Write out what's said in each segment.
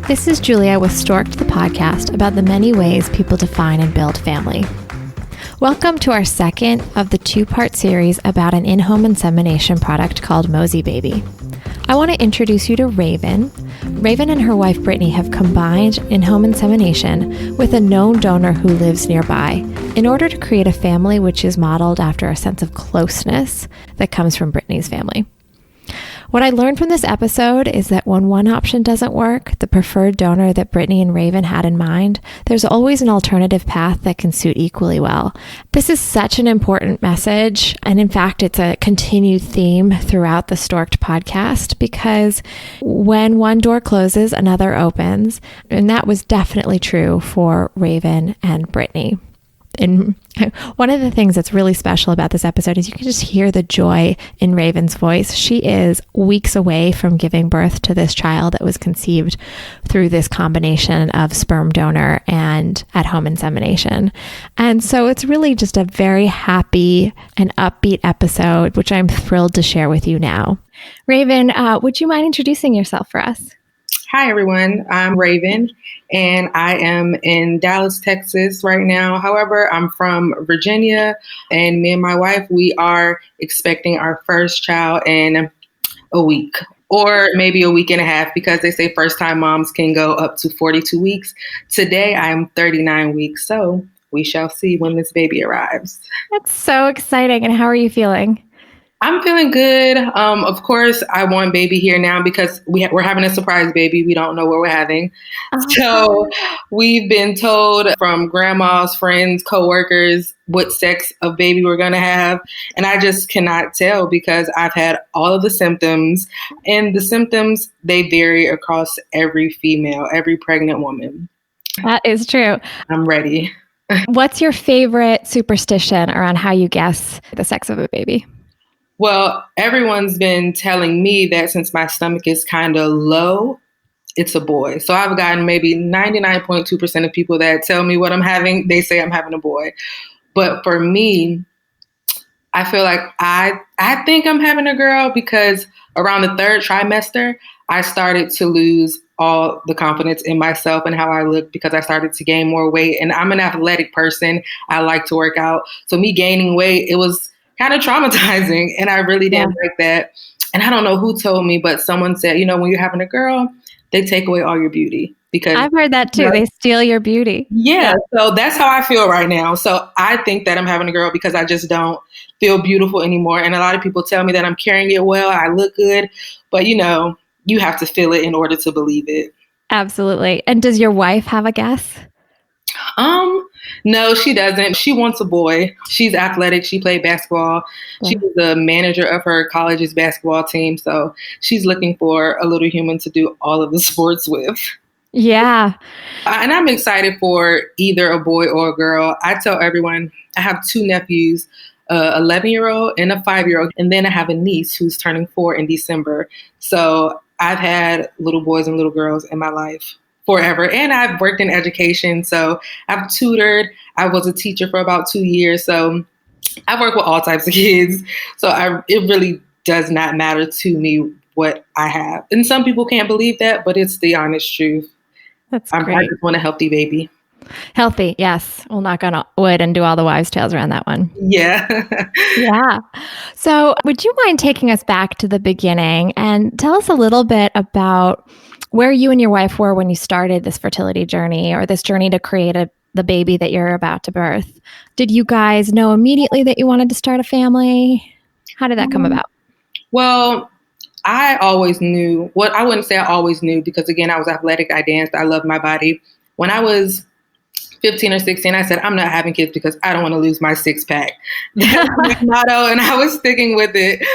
This is Julia with Stork'd, the podcast about the many ways people define and build family. Welcome to our second of the two-part series about an in-home insemination product called Mosey Baby. I want to introduce you to Raven. Raven and her wife Brittany have combined in-home insemination with a known donor who lives nearby in order to create a family which is modeled after a sense of closeness that comes from Brittany's family. What I learned from this episode is that when one option doesn't work, the preferred donor that Brittany and Raven had in mind, there's always an alternative path that can suit equally well. This is such an important message, and in fact, it's a continued theme throughout the Stork'd podcast, because when one door closes, another opens, and that was definitely true for Raven and Brittany. And one of the things that's really special about this episode is you can just hear the joy in Raven's voice. She is weeks away from giving birth to this child that was conceived through this combination of sperm donor and at-home insemination. And so it's really just a very happy and upbeat episode, which I'm thrilled to share with you now. Raven, would you mind introducing yourself for us? Hi, everyone. I'm Raven, and I am in Dallas, Texas right now. However, I'm from Virginia, and me and my wife, we are expecting our first child in a week or maybe a week and a half, because they say first-time moms can go up to 42 weeks. Today, I'm 39 weeks, so we shall see when this baby arrives. That's so exciting. And how are you feeling? I'm feeling good. Of course, I want baby here now because we're having a surprise baby. We don't know what we're having. So we've been told from grandmas, friends, coworkers what sex of baby we're going to have. And I just cannot tell because I've had all of the symptoms. And the symptoms, they vary across every female, every pregnant woman. That is true. I'm ready. What's your favorite superstition around how you guess the sex of a baby? Well, everyone's been telling me that since my stomach is kind of low, it's a boy. So I've gotten maybe 99.2% of people that tell me what I'm having, they say I'm having a boy. But for me, I feel like I think I'm having a girl because around the third trimester, I started to lose all the confidence in myself and how I look because I started to gain more weight. And I'm an athletic person. I like to work out. So me gaining weight, it was kind of traumatizing. And I really didn't like that. And I don't know who told me, but someone said, when you're having a girl, they take away all your beauty. Because I've heard that too. They steal your beauty. Yeah. So that's how I feel right now. So I think that I'm having a girl because I just don't feel beautiful anymore. And a lot of people tell me that I'm carrying it well. I look good. But, you have to feel it in order to believe it. Absolutely. And does your wife have a guess? No, she doesn't. She wants a boy. She's athletic. She played basketball. Yeah. She was the manager of her college's basketball team. So she's looking for a little human to do all of the sports with. Yeah. And I'm excited for either a boy or a girl. I tell everyone I have two nephews, a 11-year-old and a 5-year-old. And then I have a niece who's turning 4 in December. So I've had little boys and little girls in my life forever. And I've worked in education. So I've tutored. I was a teacher for about 2 years. So I've worked with all types of kids. So it really does not matter to me what I have. And some people can't believe that, but it's the honest truth. That's great. I just want a healthy baby. Healthy, yes. We'll knock on wood and do all the wives' tales around that one. Yeah. Yeah. So would you mind taking us back to the beginning and tell us a little bit about where you and your wife were when you started this fertility journey or this journey to create the baby that you're about to birth? Did you guys know immediately that you wanted to start a family? How did that come about? Well, I always knew. Well, I wouldn't say I always knew because, again, I was athletic. I danced. I loved my body. When I was 15 or 16, I said, I'm not having kids because I don't want to lose my six-pack. That's my motto, and I was sticking with it.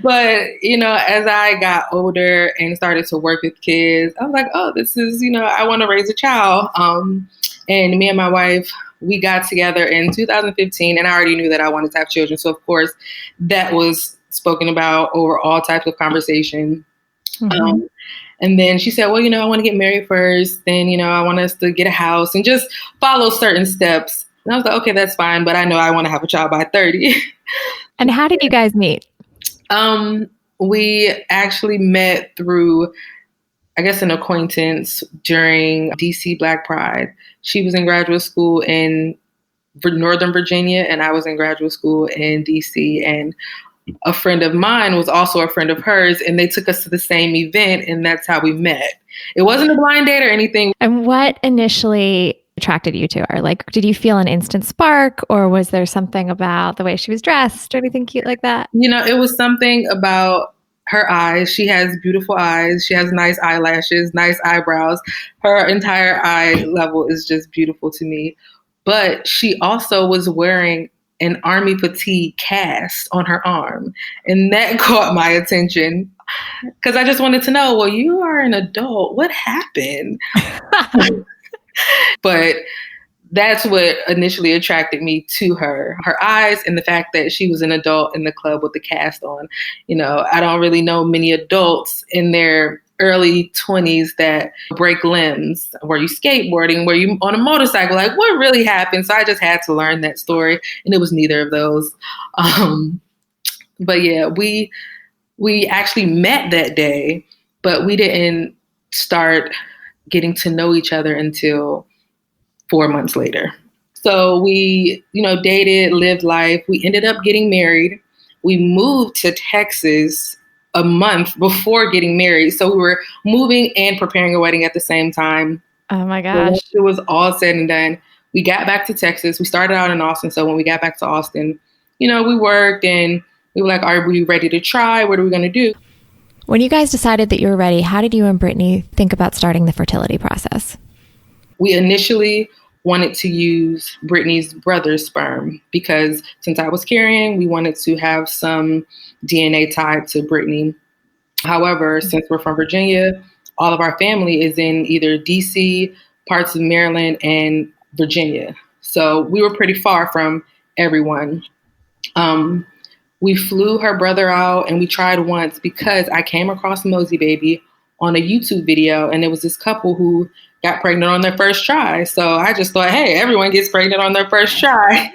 But, as I got older and started to work with kids, I was like, oh, this is, I want to raise a child. And me and my wife, we got together in 2015, and I already knew that I wanted to have children. So, of course, that was spoken about over all types of conversation. Mm-hmm. And then she said, well, I want to get married first. Then, I want us to get a house and just follow certain steps. And I was like, okay, that's fine. But I know I want to have a child by 30. And how did you guys meet? We actually met through guess, an acquaintance during DC Black Pride. She was in graduate school in Northern Virginia, and I was in graduate school in DC. And a friend of mine was also a friend of hers, and they took us to the same event, and that's how we met. It wasn't a blind date or anything. And what initially attracted you to her? Like, did you feel an instant spark, or was there something about the way she was dressed or anything cute like that? It was something about her eyes. She has beautiful eyes. She has nice eyelashes, nice eyebrows. Her entire eye level is just beautiful to me. But she also was wearing an army fatigue cast on her arm. And that caught my attention because I just wanted to know, well, you are an adult. What happened? But that's what initially attracted me to her. Her eyes and the fact that she was an adult in the club with the cast on. I don't really know many adults in their early 20s that break limbs. Were you skateboarding? Were you on a motorcycle? Like, what really happened? So I just had to learn that story, and it was neither of those. But yeah, we actually met that day, but we didn't start getting to know each other until 4 months later. So we, dated, lived life. We ended up getting married. We moved to Texas a month before getting married. So we were moving and preparing a wedding at the same time. Oh my gosh. So it was all said and done. We got back to Texas. We started out in Austin. So when we got back to Austin, we worked and we were like, are we ready to try? What are we going to do? When you guys decided that you were ready, how did you and Brittany think about starting the fertility process? We initially wanted to use Brittany's brother's sperm because since I was carrying, we wanted to have some DNA tied to Brittany. However, since we're from Virginia, all of our family is in either DC, parts of Maryland, and Virginia. So we were pretty far from everyone. We flew her brother out and we tried once because I came across Mosey Baby on a YouTube video, and it was this couple who got pregnant on their first try. So I just thought, hey, everyone gets pregnant on their first try.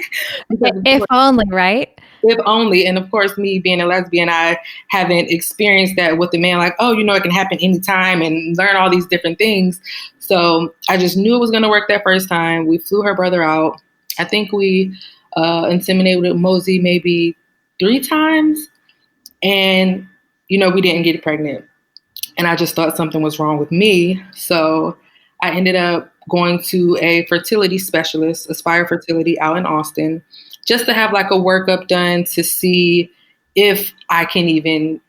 If only, right? If only. And of course, me being a lesbian, I haven't experienced that with a man, like, oh, it can happen anytime and learn all these different things. So I just knew it was going to work that first time. We flew her brother out. I think we inseminated Mosey maybe 3 times. And, we didn't get pregnant. And I just thought something was wrong with me. So I ended up going to a fertility specialist, Aspire Fertility, out in Austin, just to have like a workup done to see if I can even,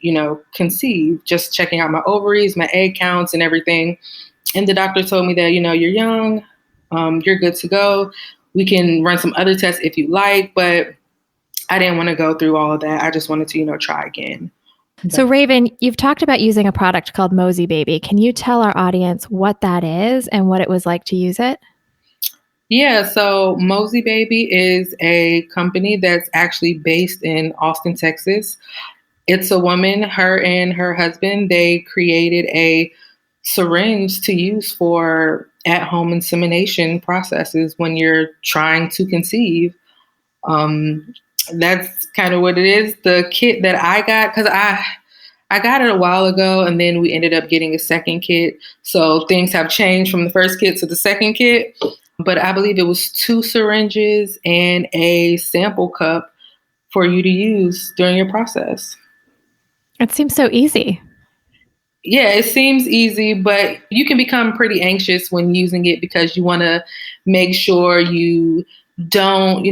conceive, just checking out my ovaries, my egg counts and everything. And the doctor told me that, you're young, you're good to go. We can run some other tests if you like, but I didn't want to go through all of that. I just wanted to, try again. So Raven, you've talked about using a product called Mosey Baby. Can you tell our audience what that is and what it was like to use it? Yeah, so Mosey Baby is a company that's actually based in Austin, Texas. It's a woman, her and her husband, they created a syringe to use for at-home insemination processes when you're trying to conceive. That's kind of what it is. The kit that I got, because I got it a while ago, and then we ended up getting a second kit. So things have changed from the first kit to the second kit. But I believe it was 2 syringes and a sample cup for you to use during your process. It seems so easy. Yeah, it seems easy, but you can become pretty anxious when using it because you want to make sure you don't,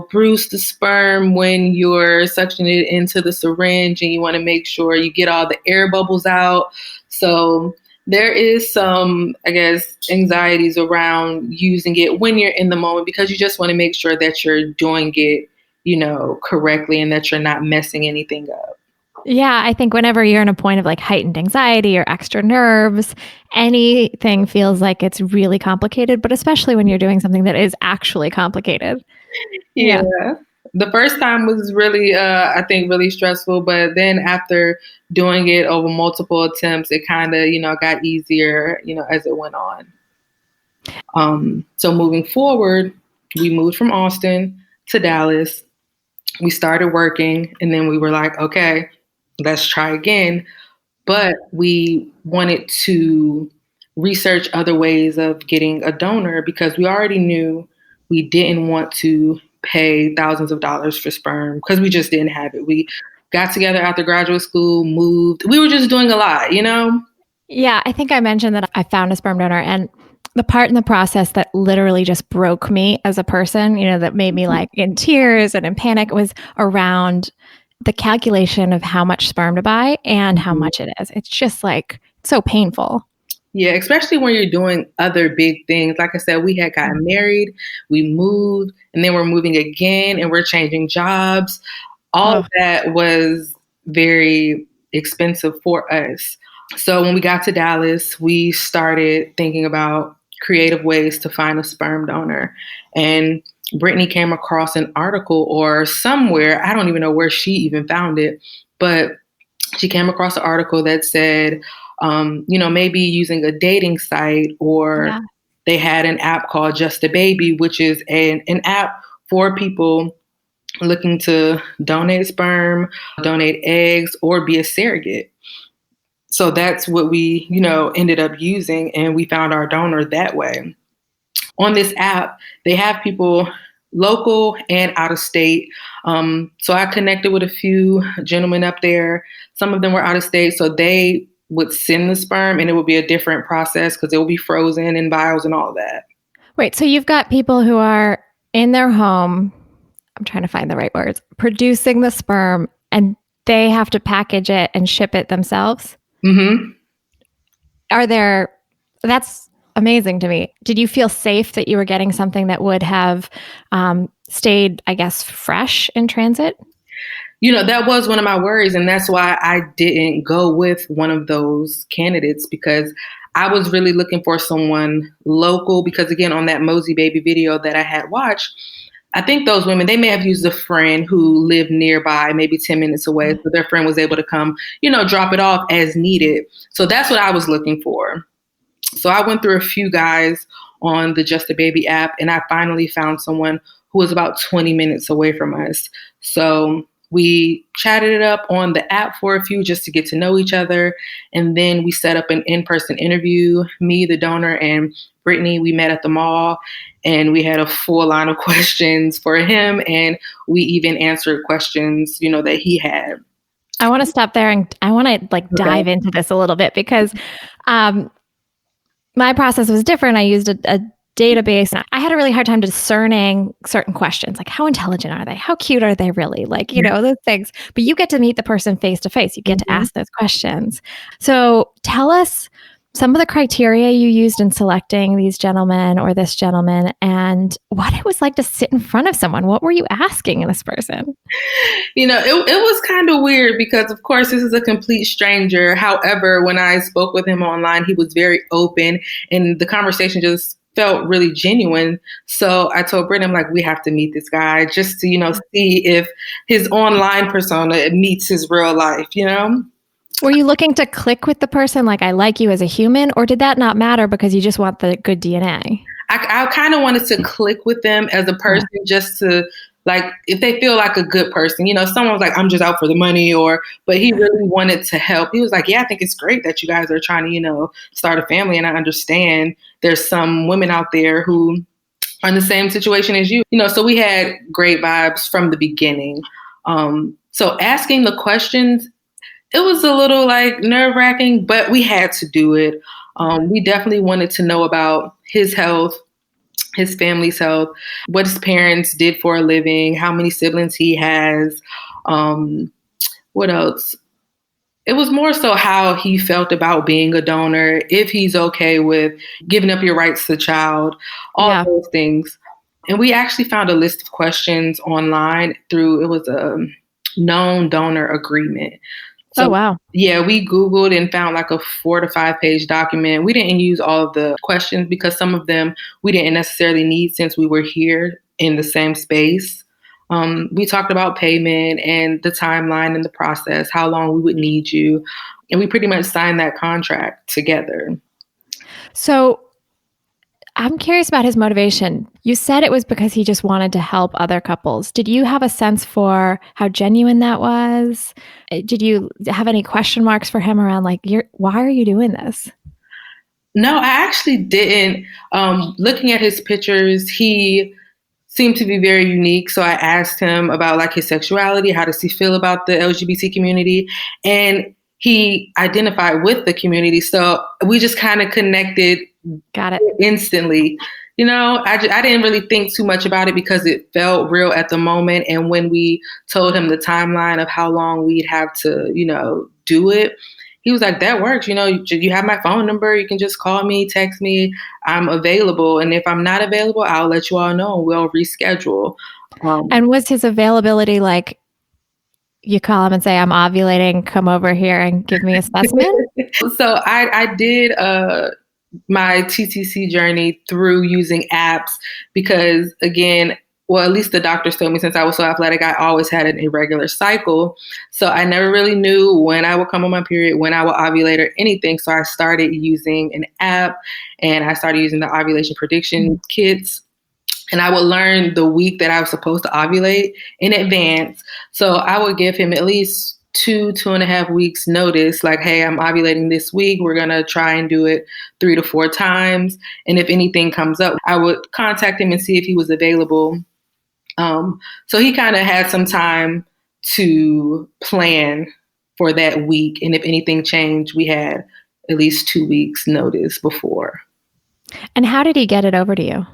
bruise the sperm when you're suctioning it into the syringe, and you want to make sure you get all the air bubbles out. So there is some, I guess, anxieties around using it when you're in the moment because you just want to make sure that you're doing it, correctly and that you're not messing anything up. Yeah, I think whenever you're in a point of like heightened anxiety or extra nerves, anything feels like it's really complicated, but especially when you're doing something that is actually complicated. Yeah. The first time was really, I think, really stressful. But then after doing it over multiple attempts, it kind of, got easier, as it went on. So moving forward, we moved from Austin to Dallas. We started working, and then we were like, okay, let's try again. but we wanted to research other ways of getting a donor because we already knew we didn't want to pay thousands of dollars for sperm because we just didn't have it. We got together after graduate school, moved. We were just doing a lot, you know? Yeah, I think I mentioned that I found a sperm donor, and the part in the process that literally just broke me as a person, that made me like in tears and in panic was around the calculation of how much sperm to buy and how much it is. It's just like so painful. Yeah, especially when you're doing other big things. Like I said, we had gotten married, we moved, and then we're moving again and we're changing jobs. All of that was very expensive for us. So when we got to Dallas, we started thinking about creative ways to find a sperm donor. And Brittany came across an article or somewhere, I don't even know where she even found it, but she came across an article that said, maybe using a dating site, or they had an app called Just a Baby, which is an app for people looking to donate sperm, donate eggs, or be a surrogate. So that's what we, ended up using, and we found our donor that way. On this app, they have people local and out of state. So I connected with a few gentlemen up there. Some of them were out of state, so they would send the sperm, and it would be a different process because it will be frozen in vials and all that. Wait, so you've got people who are in their home, I'm trying to find the right words, producing the sperm, and they have to package it and ship it themselves? Mm-hmm. That's amazing to me. Did you feel safe that you were getting something that would have stayed, I guess, fresh in transit? That was one of my worries. And that's why I didn't go with one of those candidates, because I was really looking for someone local. Because again, on that Mosey Baby video that I had watched, I think those women, they may have used a friend who lived nearby, maybe 10 minutes away. So their friend was able to come, drop it off as needed. So that's what I was looking for. So I went through a few guys on the Just a Baby app, and I finally found someone who was about 20 minutes away from us. So we chatted it up on the app for a few just to get to know each other. And then we set up an in-person interview. Me, the donor, and Brittany, we met at the mall, and we had a full line of questions for him. And we even answered questions, that he had. I want to stop there, and I want to dive into this a little bit because my process was different. I used a database. I had a really hard time discerning certain questions, like how intelligent are they? How cute are they really? Those things. But you get to meet the person face to face. You get to ask those questions. So tell us some of the criteria you used in selecting these gentlemen or this gentleman, and what it was like to sit in front of someone. What were you asking in this person? It was kind of weird because, of course, this is a complete stranger. However, when I spoke with him online, he was very open, and the conversation just felt really genuine. So I told Brittany, I'm like, we have to meet this guy just to, see if his online persona meets his real life, Were you looking to click with the person, like, I like you as a human, or did that not matter because you just want the good DNA? I kind of wanted to click with them as a person, just to, if they feel like a good person, someone was like, I'm just out for the money, but he really wanted to help. He was like, yeah, I think it's great that you guys are trying to, start a family. And I understand there's some women out there who are in the same situation as you, so we had great vibes from the beginning. So asking the questions, it was a little nerve-wracking, but we had to do it. We definitely wanted to know about his health, his family's health, what his parents did for a living, how many siblings he has. What else? It was more so how he felt about being a donor, if he's okay with giving up your rights to the child, all those things. And we actually found a list of questions online it was a known donor agreement. So, oh, wow. Yeah, we Googled and found a 4 to 5 page document. We didn't use all of the questions because some of them we didn't necessarily need since we were here in the same space. We talked about payment and the timeline and the process, how long we would need you. And we pretty much signed that contract together. So I'm curious about his motivation. You said it was because he just wanted to help other couples. Did you have a sense for how genuine that was? Did you have any question marks for him around like, why are you doing this? No, I actually didn't. Looking at his pictures, he seemed to be very unique. So I asked him about like his sexuality. How does he feel about the LGBT community? And he identified with the community. So we just kind of connected. Got it. Instantly. I didn't really think too much about it because it felt real at the moment. And when we told him the timeline of how long we'd have to, do it, he was like, that works. You have my phone number. You can just call me, text me. I'm available. And if I'm not available, I'll let you all know and we'll reschedule. And was his availability like, you call him and say, I'm ovulating, come over here and give me a specimen? So I did my TTC journey through using apps because, again, well, at least the doctors told me since I was so athletic, I always had an irregular cycle. So I never really knew when I would come on my period, when I would ovulate or anything. So I started using an app and I started using the ovulation prediction kits. And I would learn the week that I was supposed to ovulate in advance. So I would give him at least 2.5 weeks notice, like, hey, I'm ovulating this week. We're going to try and do it 3 to 4 times. And if anything comes up, I would contact him and see if he was available. So he kind of had some time to plan for that week. And if anything changed, we had at least 2 weeks notice before. And how did he get it over to you?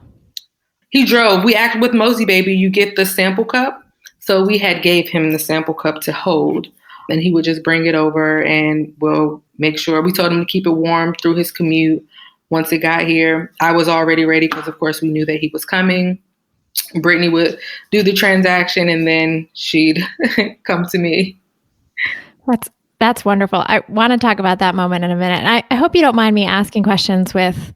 He drove. We acted with Mosey Baby. You get the sample cup. So we had gave him the sample cup to hold. And he would just bring it over and we'll make sure. We told him to keep it warm through his commute. Once it got here, I was already ready because, of course, we knew that he was coming. Brittany would do the transaction and then she'd come to me. That's wonderful. I want to talk about that moment in a minute. And I hope you don't mind me asking questions with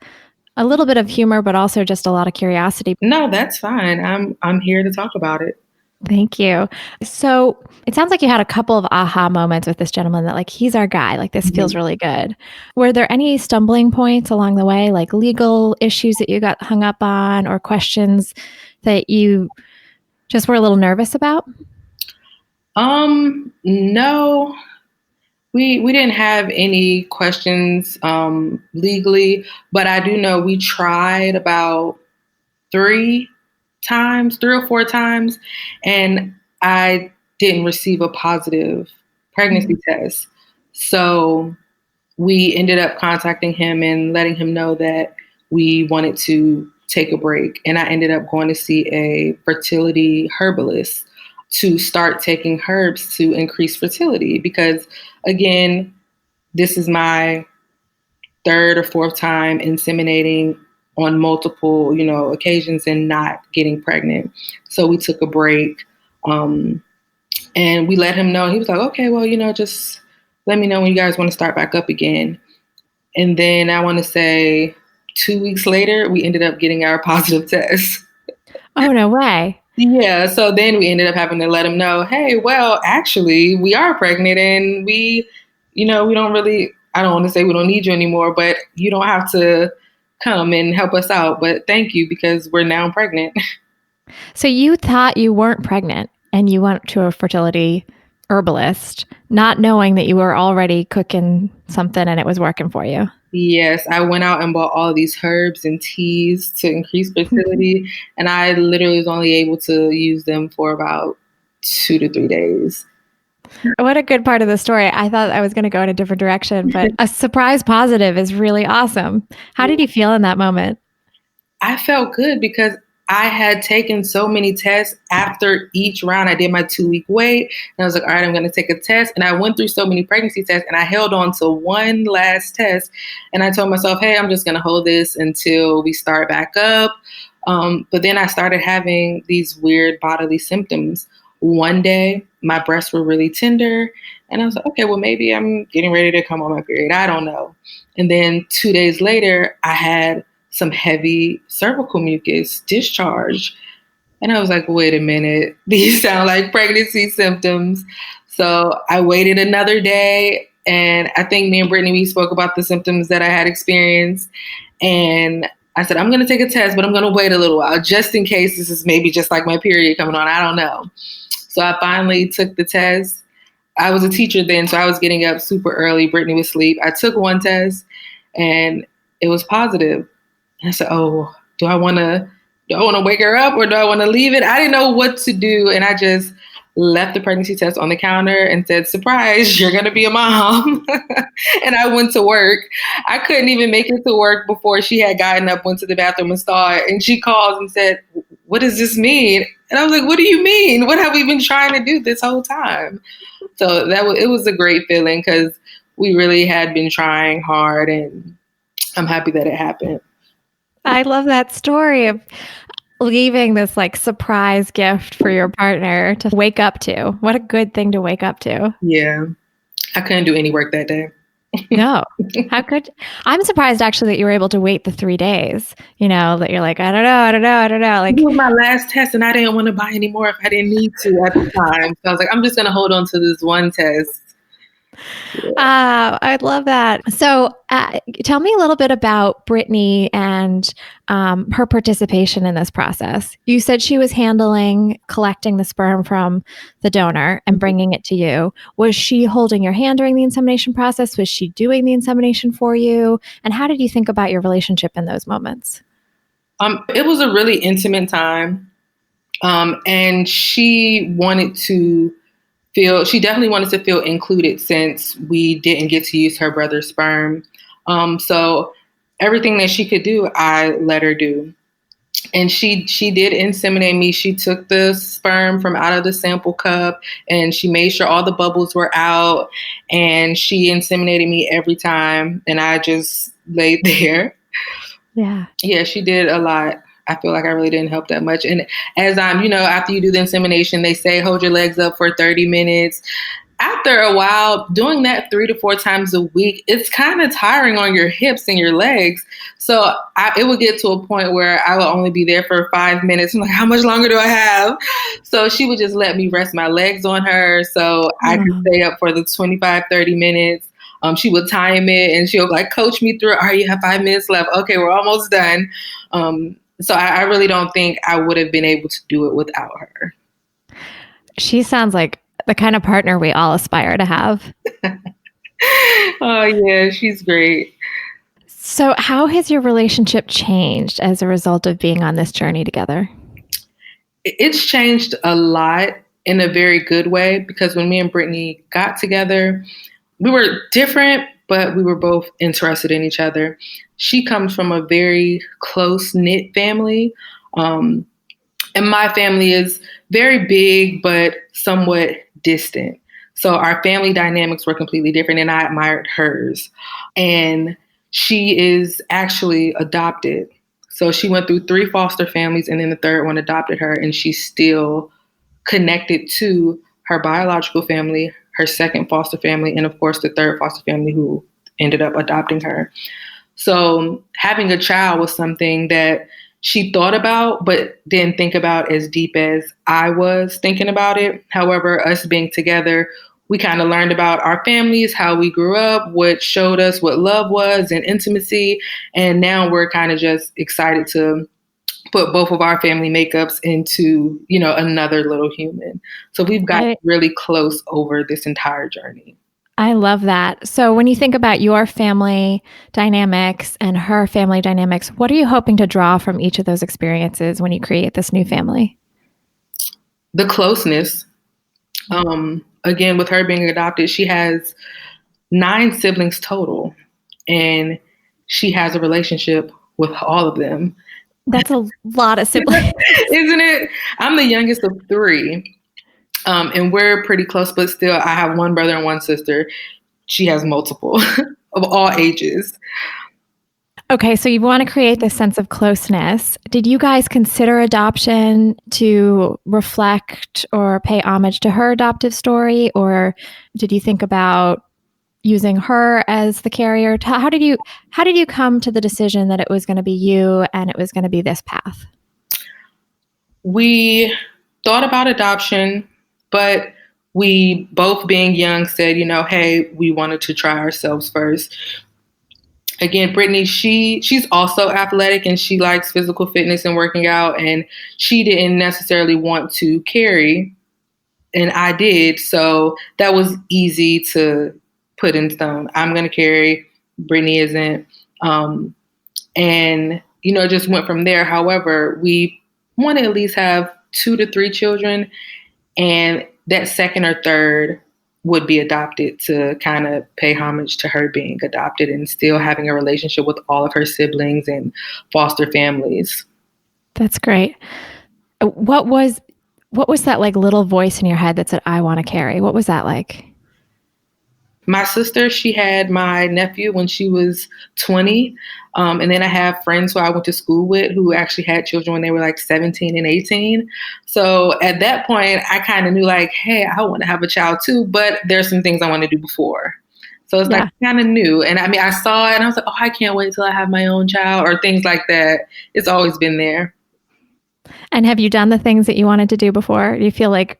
a little bit of humor, but also just a lot of curiosity. No, that's fine. I'm here to talk about it. Thank you. So it sounds like you had a couple of aha moments with this gentleman that like, he's our guy, like this feels really good. Were there any stumbling points along the way, like legal issues that you got hung up on or questions that you just were a little nervous about? No, we didn't have any questions legally, but I do know we tried about 3 or 4 times, and I didn't receive a positive pregnancy test. So we ended up contacting him and letting him know that we wanted to take a break. And I ended up going to see a fertility herbalist to start taking herbs to increase fertility. Because again, this is my 3rd or 4th time inseminating on multiple, occasions and not getting pregnant. So we took a break and we let him know. He was like, okay, well, just let me know when you guys want to start back up again. And then I want to say 2 weeks later, we ended up getting our positive test. Oh, no way. Yeah. So then we ended up having to let him know, hey, well, actually, we are pregnant and we don't really, I don't want to say we don't need you anymore, but you don't have to come and help us out. But thank you because we're now pregnant. So you thought you weren't pregnant and you went to a fertility herbalist, not knowing that you were already cooking something and it was working for you. Yes, I went out and bought all of these herbs and teas to increase fertility. And I literally was only able to use them for about 2 to 3 days. What a good part of the story. I thought I was going to go in a different direction, but a surprise positive is really awesome. How did you feel in that moment? I felt good because I had taken so many tests after each round. I did my 2-week wait and I was like, all right, I'm going to take a test. And I went through so many pregnancy tests and I held on to one last test. And I told myself, hey, I'm just going to hold this until we start back up. But then I started having these weird bodily symptoms. One day, my breasts were really tender. And I was like, okay, well, maybe I'm getting ready to come on my period. I don't know. And then 2 days later, I had some heavy cervical mucus discharge. And I was like, wait a minute, these sound like pregnancy symptoms. So I waited another day. And I think me and Brittany, we spoke about the symptoms that I had experienced. And I said, I'm going to take a test, but I'm going to wait a little while just in case this is maybe just like my period coming on. I don't know. So I finally took the test. I was a teacher then, so I was getting up super early. Brittany was asleep. I took one test and it was positive. And I said, oh, do I want to wake her up or do I want to leave it? I didn't know what to do. And I just left the pregnancy test on the counter and said, surprise, you're going to be a mom. And I went to work. I couldn't even make it to work before she had gotten up, went to the bathroom and saw it. And she called and said, what does this mean? And I was like, what do you mean? What have we been trying to do this whole time? So it was a great feeling because we really had been trying hard, and I'm happy that it happened. I love that story of leaving this like surprise gift for your partner to wake up to. What a good thing to wake up to. Yeah. I couldn't do any work that day. No. How could I'm surprised actually that you were able to wait the 3 days, that you're like, I don't know. Like, it was my last test and I didn't want to buy any more if I didn't need to at the time. So I was like, I'm just going to hold on to this one test. I love that. So tell me a little bit about Brittany and her participation in this process. You said she was collecting the sperm from the donor and bringing it to you. Was she holding your hand during the insemination process? Was she doing the insemination for you? And how did you think about your relationship in those moments? It was a really intimate time. And she definitely wanted to feel included since we didn't get to use her brother's sperm. So everything that she could do, I let her do. And she did inseminate me. She took the sperm from out of the sample cup and she made sure all the bubbles were out, and she inseminated me every time. And I just laid there. Yeah. Yeah, she did a lot. I feel like I really didn't help that much. And as after you do the insemination, they say, hold your legs up for 30 minutes. After a while, doing that 3 to 4 times a week, it's kind of tiring on your hips and your legs. So it would get to a point where I would only be there for 5 minutes. I'm like, how much longer do I have? So she would just let me rest my legs on her so I could stay up for the 25, 30 minutes. She would time it and she'll like coach me through, all right, you have 5 minutes left. Okay, we're almost done. So I really don't think I would have been able to do it without her. She sounds like the kind of partner we all aspire to have. Oh, yeah, she's great. So how has your relationship changed as a result of being on this journey together? It's changed a lot in a very good way, because when me and Brittany got together, we were different, but we were both interested in each other. She comes from a very close-knit family. And my family is very big, but somewhat distant. So our family dynamics were completely different, and I admired hers. And she is actually adopted. So she went through 3 foster families, and then the third one adopted her, and she's still connected to her biological family, her second foster family, and of course the third foster family who ended up adopting her. So having a child was something that she thought about, but didn't think about as deep as I was thinking about it. However, us being together, we kind of learned about our families, how we grew up, what showed us what love was and intimacy. And now we're kind of just excited to put both of our family makeups into, another little human. So we've got really close over this entire journey. I love that. So when you think about your family dynamics and her family dynamics, what are you hoping to draw from each of those experiences when you create this new family? The closeness. Again, with her being adopted, she has 9 siblings total, and she has a relationship with all of them. That's a lot of siblings. Isn't it? I'm the youngest of 3. And we're pretty close, but still I have 1 brother and 1 sister. She has multiple of all ages. Okay, so you want to create this sense of closeness. Did you guys consider adoption to reflect or pay homage to her adoptive story? Or did you think about using her as the carrier? How did you come to the decision that it was going to be you and it was going to be this path? We thought about adoption, but we both being young said, hey, we wanted to try ourselves first. again, Brittany, she's also athletic and she likes physical fitness and working out, and she didn't necessarily want to carry, and I did. So that was easy to put in stone. I'm going to carry. Brittany isn't. And, it just went from there. However, we want to at least have 2 to 3 children, and that second or third would be adopted to kind of pay homage to her being adopted and still having a relationship with all of her siblings and foster families. That's great. What was that like little voice in your head that said, I want to carry? What was that like? My sister, she had my nephew when she was 20. And then I have friends who I went to school with who actually had children when they were like 17 and 18. So at that point, I kind of knew like, hey, I want to have a child too, but there's some things I want to do before. So it's like kind of new. And I mean, I saw it and I was like, oh, I can't wait till I have my own child or things like that. It's always been there. And have you done the things that you wanted to do before? Do you feel like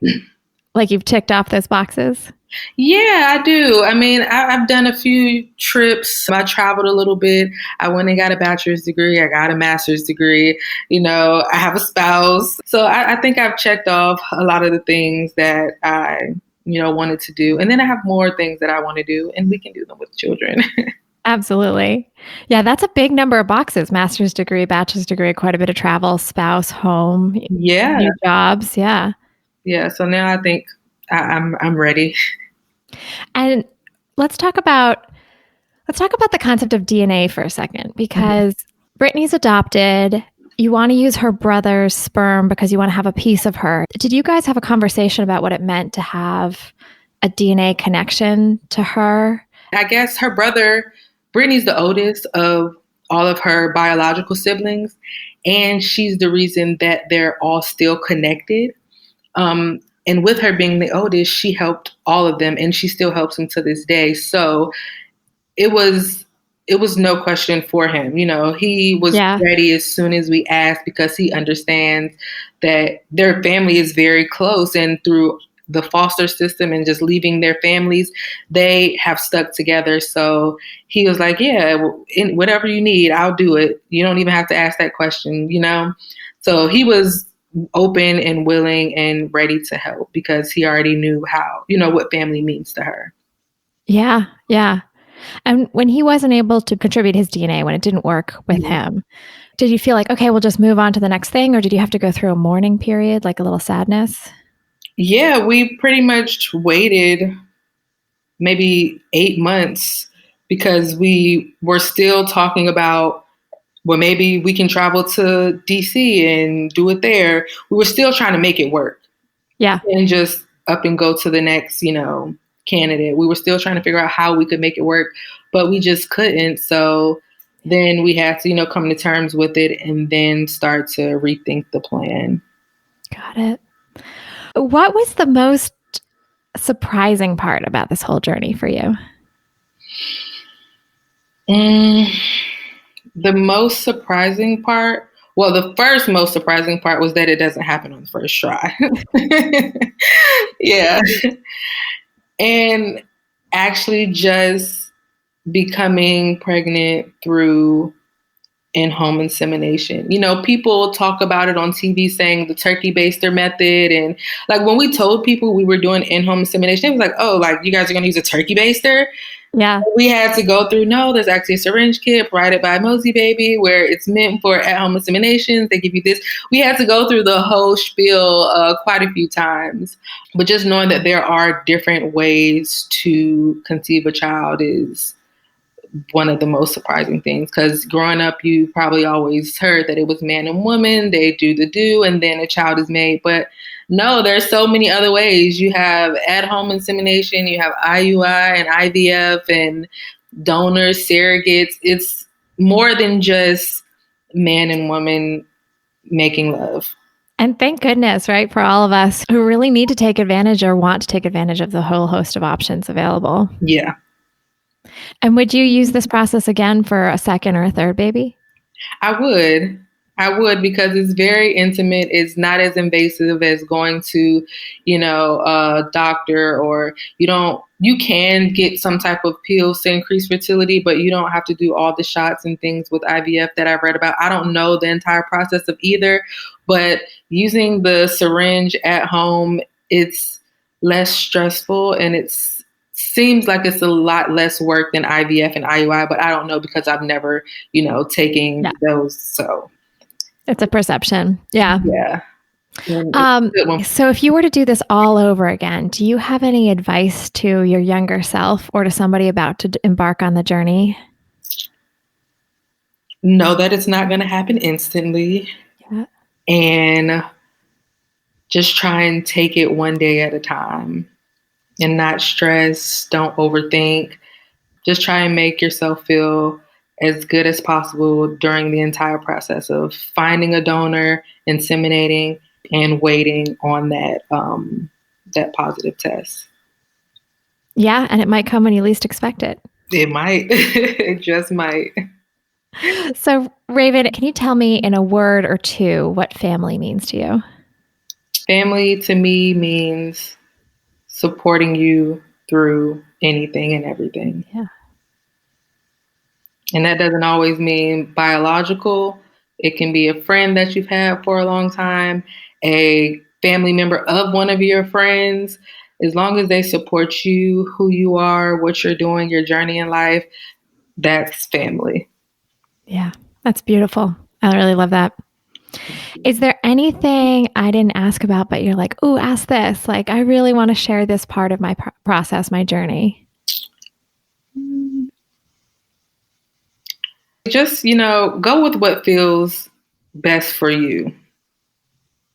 you've ticked off those boxes? Yeah, I do. I mean, I've done a few trips. I traveled a little bit. I went and got a bachelor's degree. I got a master's degree. I have a spouse. So I think I've checked off a lot of the things that I, wanted to do. And then I have more things that I want to do, and we can do them with children. Absolutely. Yeah, that's a big number of boxes. Master's degree, bachelor's degree, quite a bit of travel, spouse, home, new jobs. Yeah. Yeah. So now I think I'm ready. And let's talk about the concept of DNA for a second, because Brittany's adopted. You want to use her brother's sperm because you want to have a piece of her. Did you guys have a conversation about what it meant to have a DNA connection to her? I guess her brother, Brittany's the oldest of all of her biological siblings, and she's the reason that they're all still connected. And with her being the oldest, she helped all of them, and she still helps them to this day. So it was no question for him. He was ready as soon as we asked, because he understands that their family is very close, and through the foster system and just leaving their families, they have stuck together. So he was like, yeah, whatever you need, I'll do it. You don't even have to ask that question, So he was open and willing and ready to help because he already knew how, what family means to her. Yeah. Yeah. And when he wasn't able to contribute his DNA, when it didn't work with him, did you feel like, okay, we'll just move on to the next thing? Or did you have to go through a mourning period, like a little sadness? Yeah, we pretty much waited maybe 8 months because we were still talking about, well, maybe we can travel to DC and do it there. We were still trying to make it work. Yeah. And just up and go to the next, candidate. We were still trying to figure out how we could make it work, but we just couldn't. So then we had to, come to terms with it and then start to rethink the plan. Got it. What was the most surprising part about this whole journey for you? The most surprising part, well, the first most surprising part was that it doesn't happen on the first try. Yeah. And actually just becoming pregnant through in-home insemination. People talk about it on TV saying the turkey baster method. And like when we told people we were doing in-home insemination, it was like, oh, like you guys are going to use a turkey baster? Yeah. We had to go through, no, there's actually a syringe kit provided by Mosey Baby where it's meant for at-home inseminations. They give you this. We had to go through the whole spiel quite a few times. But just knowing that there are different ways to conceive a child is one of the most surprising things, because growing up, you probably always heard that it was man and woman, they do the do, and then a child is made. But no, there's so many other ways. You have at-home insemination, you have IUI and IVF and donors, surrogates. It's more than just man and woman making love. And thank goodness, right, for all of us who really need to take advantage or want to take advantage of the whole host of options available. Yeah. And would you use this process again for a second or a third baby? I would. I would, because it's very intimate. It's not as invasive as going to, a doctor, or you can get some type of pills to increase fertility, but you don't have to do all the shots and things with IVF that I've read about. I don't know the entire process of either, but using the syringe at home, it's less stressful, and it seems like it's a lot less work than IVF and IUI, but I don't know because I've never, taken those. So it's a perception. Yeah. Yeah. So if you were to do this all over again, do you have any advice to your younger self or to somebody about to embark on the journey? Know that it's not going to happen instantly. Yeah. And just try and take it one day at a time and not stress. Don't overthink. Just try and make yourself feel as good as possible during the entire process of finding a donor, inseminating, and waiting on that positive test. Yeah, and it might come when you least expect it. It might. It just might. So, Raven, can you tell me in a word or two what family means to you? Family to me means supporting you through anything and everything. Yeah. And that doesn't always mean biological. It can be a friend that you've had for a long time, a family member of one of your friends. As long as they support you, who you are, what you're doing, your journey in life, that's family. Yeah, that's beautiful. I really love that. Is there anything I didn't ask about, but you're like, oh, ask this. Like, I really want to share this part of my process, my journey. Just, go with what feels best for you.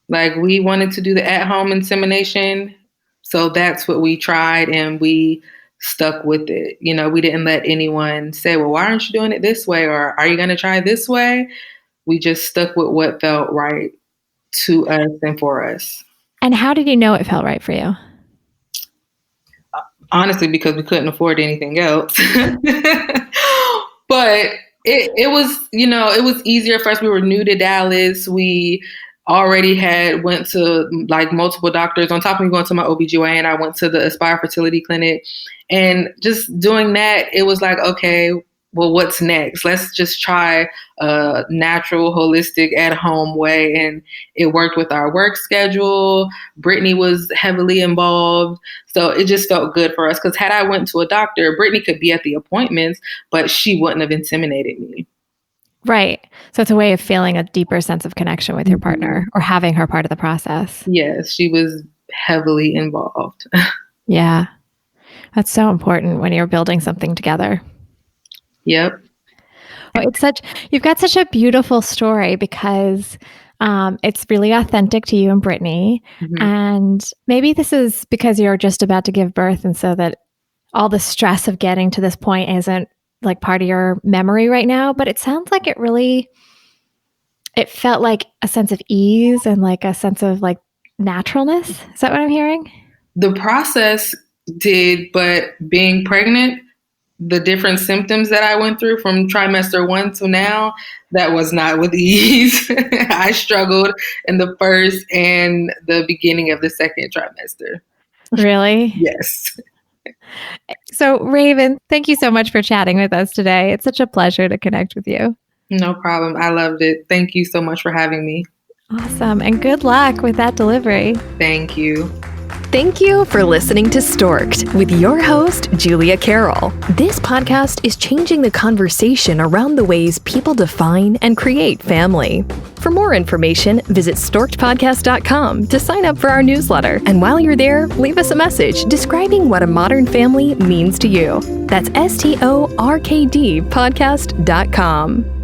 Like, we wanted to do the at-home insemination, so that's what we tried, and we stuck with it. We didn't let anyone say, well, why aren't you doing it this way? Or are you going to try this way? We just stuck with what felt right to us and for us. And how did you know it felt right for you? Honestly, because we couldn't afford anything else. But it was, it was easier for us. We were new to Dallas. We already went to like multiple doctors. On top of me going to my OBGYN, I went to the Aspire Fertility Clinic. And just doing that, it was like, okay, well, what's next? Let's just try a natural, holistic, at-home way. And it worked with our work schedule. Brittany was heavily involved. So it just felt good for us. Because had I went to a doctor, Brittany could be at the appointments, but she wouldn't have inseminated me. Right. So it's a way of feeling a deeper sense of connection with your partner or having her part of the process. Yes, she was heavily involved. Yeah. That's so important when you're building something together. Yep. You've got such a beautiful story because it's really authentic to you and Brittany. Mm-hmm. And maybe this is because you're just about to give birth, and so that all the stress of getting to this point isn't like part of your memory right now, but it sounds like it felt like a sense of ease and like a sense of like naturalness. Is that what I'm hearing? The process did, but being pregnant, the different symptoms that I went through from trimester 1 to now, that was not with ease. I struggled in the first and the beginning of the second trimester. Really? Yes. So, Raven, thank you so much for chatting with us today. It's such a pleasure to connect with you. No problem. I loved it. Thank you so much for having me. Awesome. And good luck with that delivery. Thank you. Thank you for listening to Stork'd with your host, Julia Carroll. This podcast is changing the conversation around the ways people define and create family. For more information, visit storkedpodcast.com to sign up for our newsletter. And while you're there, leave us a message describing what a modern family means to you. That's STORKD podcast.com.